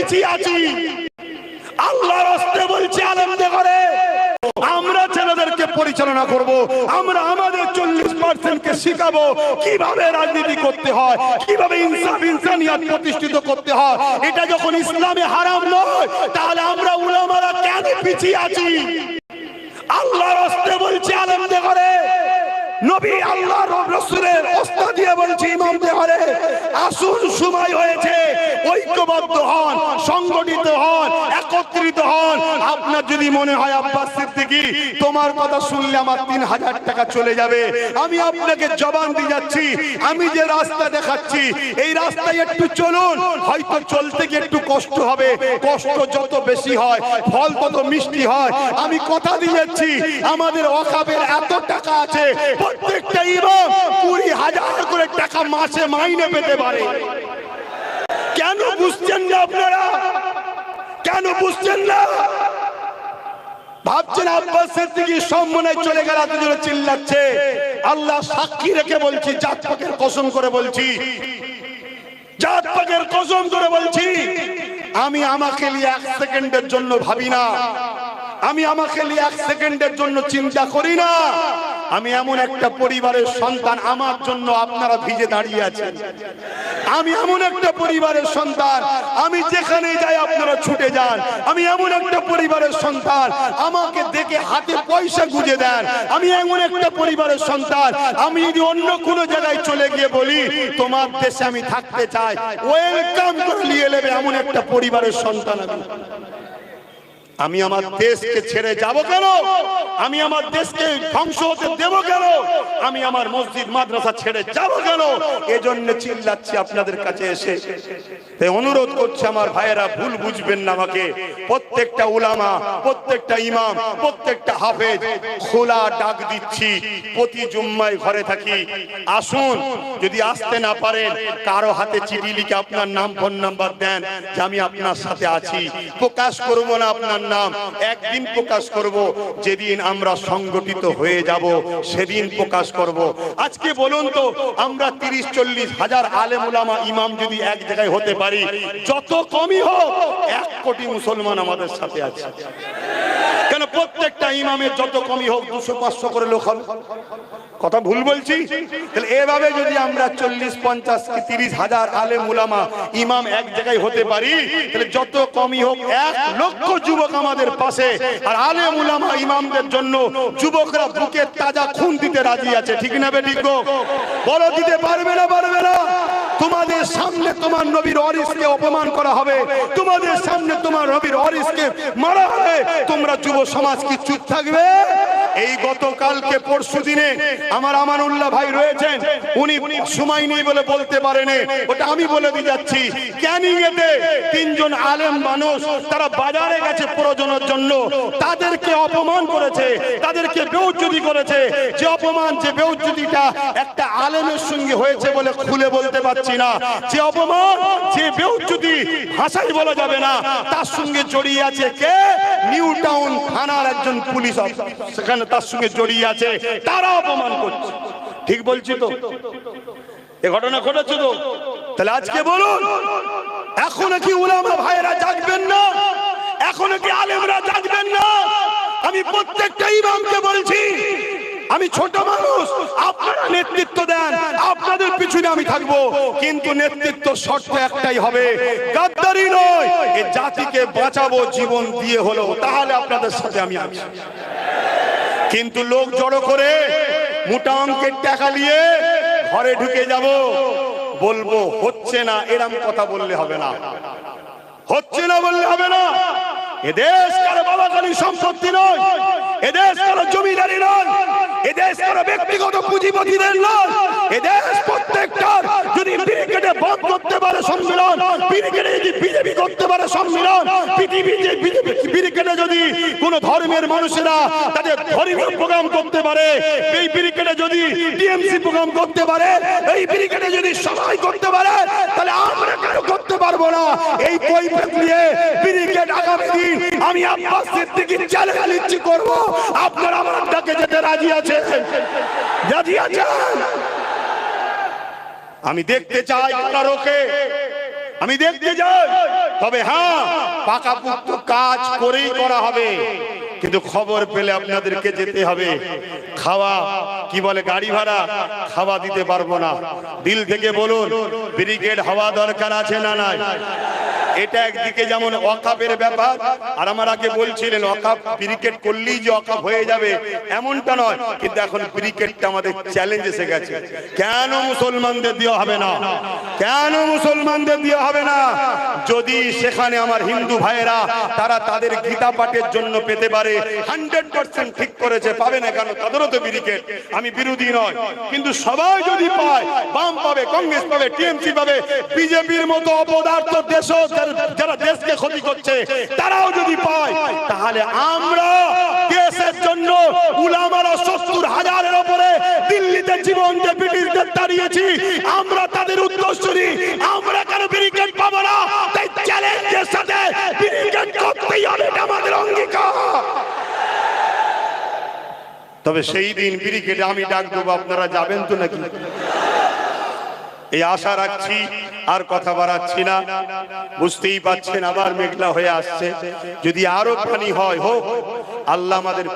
পিছিয়ে আছি? আল্লাহর রাস্তায় বলছি আলেমদের ঘরে আমরা ছেলেদেরকে পরিচালনা করব, আমরা আমাদের 40%কে শিখাবো কিভাবে রাজনীতি করতে হয়, কিভাবে ইনসাফ ইনসানিয়াত প্রতিষ্ঠিত করতে হয়। এটা যখন ইসলামে হারাম নয়, তাহলে আমরা উলামারা কেন পিছিয়ে আছি? আল্লাহর রাস্তায় বলছি আলেমদের ঘরে, নবী আল্লাহর রাসূলের ওস্তাদ দিয়ে বলছি ইমামদের ঘরে, আসুন সময় হয়েছে, ঐক্যবদ্ধ হন, সংগঠিত হন, একত্রিত হন। আপনার যদি মনে হয় আব্বাস সিদ্দিকী তোমার কথা শুনলে আমার 3000 টাকা চলে যাবে, আমি আপনাকে জবান দিয়ে যাচ্ছি, আমি যে রাস্তা দেখাচ্ছি এই রাস্তায় একটু চলুন, হয়তো চলতে গিয়ে একটু কষ্ট হবে, কষ্ট যত বেশি হয় ফল তত মিষ্টি হয়। আমি কথা দিয়ে যাচ্ছি আমাদের ওয়াকাফের এত টাকা আছে, প্রত্যেকটা ইমাম 20,000 করে টাকা মাসে মাইনে পেতে পারে। কেন বুঝছেন না আপনারা? কেন বুঝছেন না? ভাবছেন আব্বাস সিদ্দিকী সম্মানে চলে গেল, এত জোরে চিল্লাচ্ছে। আল্লাহ সাক্ষী রেখে বলছি, জাত পাকের কসম করে বলছি, জাত পাকের কসম করে বলছি, আমি আমাকে নিয়ে 1 সেকেন্ডের জন্য ভাবি না, আমি আমাকে নিয়ে 1 সেকেন্ডের জন্য চিন্তা করি না। আমি এমন একটা পরিবারের সন্তান, আমার জন্য আপনারা ভিজে দাঁড়িয়ে আছেন। আমি এমন একটা পরিবারের সন্তান, আমি যেখানে যাই আপনারা ছুটে যান। আমি এমন একটা পরিবারের সন্তান, আমাকে দেখে হাতে পয়সা গুঁজে দেন। আমি এমন একটা পরিবারের সন্তান, আমি যদি অন্য কোনো জায়গায় চলে গিয়ে বলি তোমার দেশে আমি থাকতে চাই, ওয়েলকাম করে নিয়ে নেবে, এমন একটা পরিবারের সন্তান আমি আমার দেশকে ছেড়ে যাব কেন? আমি আমার দেশকে ধ্বংস হতে দেব কেন? আমি আমার মসজিদ মাদ্রাসা ছেড়ে যাব কেন? এজন্য চিল্লাচ্ছি আপনাদের কাছে এসে, তাই অনুরোধ করছি আমার ভাইয়েরা, ভুল বুঝবেন না আমাকে। প্রত্যেকটা উলামা, প্রত্যেকটা ইমাম, প্রত্যেকটা হাফেজ খোলা ডাক দিচ্ছি, প্রতি জুম্মায় ঘরে থাকি, আসুন। যদি আসতে না পারেন, কারো হাতে চিঠি লিখে আপনার নাম ফোন নাম্বার দেন যে আমি আপনার সাথে আছি। প্রকাশ করব না আপনার নাম, একদিন প্রকাশ করব, যেদিন আমরা সংগঠিত হয়ে যাব সেদিন প্রকাশ করব। আজকে বলুন তো, আমরা 30-40 হাজার আলেম উলামা ইমাম যদি এক জায়গায় হতে পারি, যত কমই হোক 1 কোটি মুসলমান আমাদের সাথে আছে। কেন প্রত্যেকটা ইমামের যত কমই হোক 200-500 করে লোক হবে? কথা ভুল বলছি? তাহলে এভাবে যদি আমরা 40-50-30 হাজার আলেম উলামা ইমাম এক জায়গায় হতে পারি, তাহলে যত কমই হোক 1 লক্ষ যুবক আমাদের পাশে। আর আলেম উলামা ইমামদের জন্য যুবকরা বুকের তাজা খুন দিতে রাজি আছে, ঠিক না বেঠিক গো? বলো, দিতে পারবে না? পারবে না? তোমাদের সামনে তোমার নবীর ওয়ারিসকে অপমান করা হবে, তোমাদের সামনে তোমার নবীর ওয়ারিসকে মারা হবে, তোমরা যুব সমাজ কি চুপ থাকবে? এই গতকালকে পরশু দিনে আমার আমানুল্লাহ ভাই রয়েছেন, উনি সময় নেই বলে বলতে পারেনি, ওটা আমি বলে দিয়ে যাচ্ছি। ক্যানিং এতে 3 জন আলেম মানুষ, তারা বাজারে গেছে প্রয়োজনের জন্য, তাদেরকে অপমান করেছে, তাদেরকে বেইজ্জতি করেছে। যে অপমান, যে বেইজ্জতিটা একটা আলেমের সঙ্গে হয়েছে বলে খুলে বলতে পারছি না, যে অপমান, যে বেইজ্জতি ভাষায় বলা যাবে না, তার সঙ্গে জড়িয়ে আছে কে? নিউ টাউন থানার একজন পুলিশ অফিসার, সেখানে তার সঙ্গে জড়িয়ে আছে, তারা অপমান করছে। ঠিক বলছি তো? এ ঘটনা ঘটেছে তো? তাহলে আজকে বলুন, এখনো কি উলামা ভাইয়েরা জাগবেন না? এখনো কি আলেমরা জাগবেন না? আমি প্রত্যেকটা ইমামকে বলছি, আমি ছোট মানুষ, আপনারা নেতৃত্ব দেন, আপনাদের পিছনে আমি থাকবো, কিন্তু নেতৃত্ব শর্ত একটাই হবে, গাদ্দারি নয়। এই জাতিকে বাঁচাবো জীবন দিয়ে হলো, তাহলে আপনাদের সাথে আমি আছি। কিন্তু লোক জড়ো করে মোটা অঙ্কের টাকা নিয়ে ঘরে ঢুকে যাব, বলবো হচ্ছে না, এরকম কথা বললে হবে না, হচ্ছে না বললে হবে না। এদেশ কারো বাবাকালী সম্পত্তি নয়, এদেশ কারো জমিদারি নয়, এদেশ কারো ব্যক্তিগত পুঁজিপতিদের নয়। এদেশ প্রত্যেকটার, যদি ব্রিগেডে বন্ধ করতে পারে সম্মেলন, ব্রিগেডে যদি বিজেপি করতে পারে সম্মেলন, ব্রিগেডে যদি কোন ধর্মের মানুষেরা তাদের ধর্মীয় প্রোগ্রাম করতে পারে, এই ব্রিগেডে যদি টিএমসি প্রোগ্রাম করতে পারে, এই ব্রিগেডে যদি সবাই করতে পারে, তাহলে আমরা কেন করতে পারবো না? এই কৈফিয়ত নিয়ে ব্রিগেড আগামী দিন আমি আব্বাস সিদ্দিকী চ্যালেঞ্জ নিচ্ছি, করব। আপনারা আমার ডাকে যেতে রাজি আছেন? রাজি আছেন? আমি দেখতে চাই কারোকে, আমি দেখতে যাই, তবে হ্যাঁ পাকাপোক্ত কাজ করেই করা হবে, কিন্তু খবর পেলে আপনাদেরকে যেতে হবে। খাওয়া কি বলে গাড়ি ভাড়া খাওয়া দিতে পারবো না। দিল থেকে বলুন ব্রিগেড হওয়া দরকার আছে না নাই? এটা একদিকে যেমন ওয়াকাফের ব্যাপার, আর আমার আগে বলছিলেন ওয়াকাফ ব্রিগেড করলেই যে ওয়াকাফ হয়ে যাবে এমনটা নয়, কিন্তু এখন ব্রিগেডটা আমাদের চ্যালেঞ্জ এসে গেছে। কেন মুসলমানদের দেওয়া হবে না? কেন মুসলমানদের দেওয়া হবে না? যদি সেখানে আমার হিন্দু ভাইয়েরা তারা তাদের গীতা পাঠের জন্য পেতে পারে, 100% ঠিক করেছে, পাবে না কেন? তাদেরও তো ব্রিগেড, আমি বিরোধী নয়, কিন্তু সবাই যদি পায়, বাম পাবে, কংগ্রেস পাবে, টিএমসি পাবে, বিজেপির মতো অপদার্থ দেশ যারা দেশকে ক্ষতি করছে তারাও যদি পায়, তাহলে আমরা দেশের জন্য উলামারা 70,000-এর উপরে দিল্লিতে জীবনকে ব্রিটিশদের তাড়িয়েছি, আমরা তাদের উত্তরসূরি, আমরা কেন ব্রিগেড পাবো না? তাই চ্যালেঞ্জের সাথে ব্রিগেড করতেই হবে, এটা আমাদের অঙ্গীকার। তবে সেই দিন ব্রিগেডে আমি ডাক দেবো, আপনারা যাবেন তো নাকি? এই আশা রাখছি, আর কথা বাড়াচ্ছি না। বুঝতেই পাচ্ছেন আবার মেঘলা হয়ে আসছে, যদি আরো পানি হয় হোক, আল্লাহ আমাদের